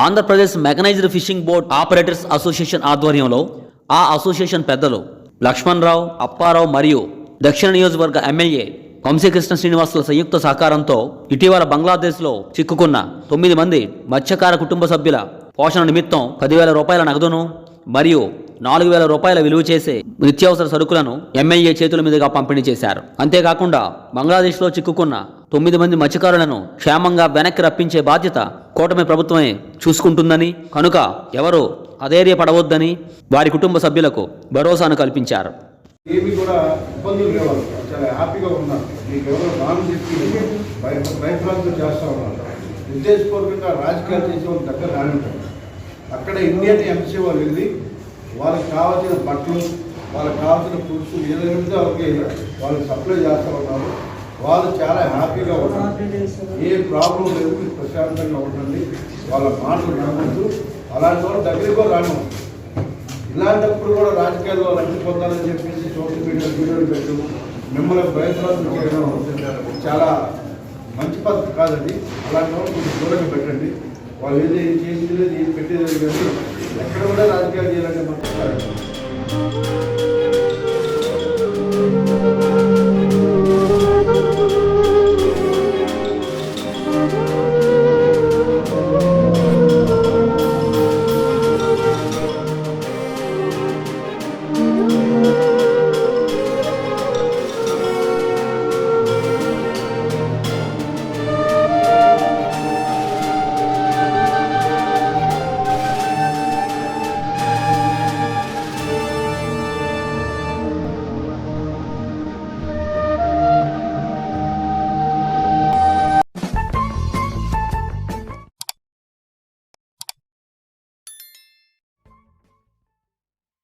Andhra Pradesh mechanised fishing boat operators association ఆధ్వర్యంలో ఆ association పెద్దలు లక్ష్మణరావు, అప్పారావు మరియు దక్షిణ నియోజకవర్గ ఎమ్మెల్యే వంశీకృష్ణ శ్రీనివాసుల సంయుక్త సహకారంతో ఇటీవల బంగ్లాదేశ్లో చిక్కుకున్న 9 మంది మత్స్యకార కుటుంబ సభ్యుల పోషణ నిమిత్తం 10,000 రూపాయల నగదును మరియు 4,000 రూపాయల విలువ చేసే నిత్యావసర సరుకులను ఎమ్మెల్యే చేతుల మీదుగా పంపిణీ చేశారు. అంతేకాకుండా బంగ్లాదేశ్లో చిక్కుకున్న 9 మంది మత్స్యకారులను క్షేమంగా వెనక్కి రప్పించే బాధ్యత కూటమి ప్రభుత్వమే చూసుకుంటుందని, కనుక ఎవరు అధైర్యపడవద్దని వారి కుటుంబ సభ్యులకు భరోసాను కల్పించారు. ఏమి కూడా ఇబ్బందులు లేవు, చాలా హ్యాపీగా ఉన్నారు. మీకు ఎవరో నాన్ చెప్పి భయభ్రాంతులు చేస్తూ ఉన్నారు. ఉద్దేశపూర్వకంగా రాజకీయాలు చేసే వాళ్ళు దగ్గర రానింటారు. అక్కడ ఇండియన్ ఎంసీ వాళ్ళు వెళ్ళి వాళ్ళకి కావాల్సిన బట్టలు, వాళ్ళకి కావాల్సిన ఫుడ్స్ ఏదైనా వాళ్ళకి సప్లై చేస్తూ ఉన్నారు. వాళ్ళు చాలా హ్యాపీగా ఉన్నారు. ఏ ప్రాబ్లం లేదు, మీరు ప్రశాంతంగా ఉండండి, వాళ్ళ మాటలు వినవద్దు. అలాంటి వాళ్ళు దగ్గరికి కూడా రాను. ఇలాంటప్పుడు కూడా రాజకీయాల్లో లబ్ధి పొందాలని చెప్పేసి సోషల్ మీడియా వీడియోలు పెట్టు మిమ్మల్ని భయప్రాంతం చేయడం చాలా మంచి పద్ధతి కాదండి. అలాంటి వాళ్ళు కొంచెం దూరంగా పెట్టండి. వాళ్ళు ఏది చేసేది లేదు, ఏది పెట్టేది కానీ ఎక్కడ కూడా రాజకీయాలు చేయాలంటే మాత్రం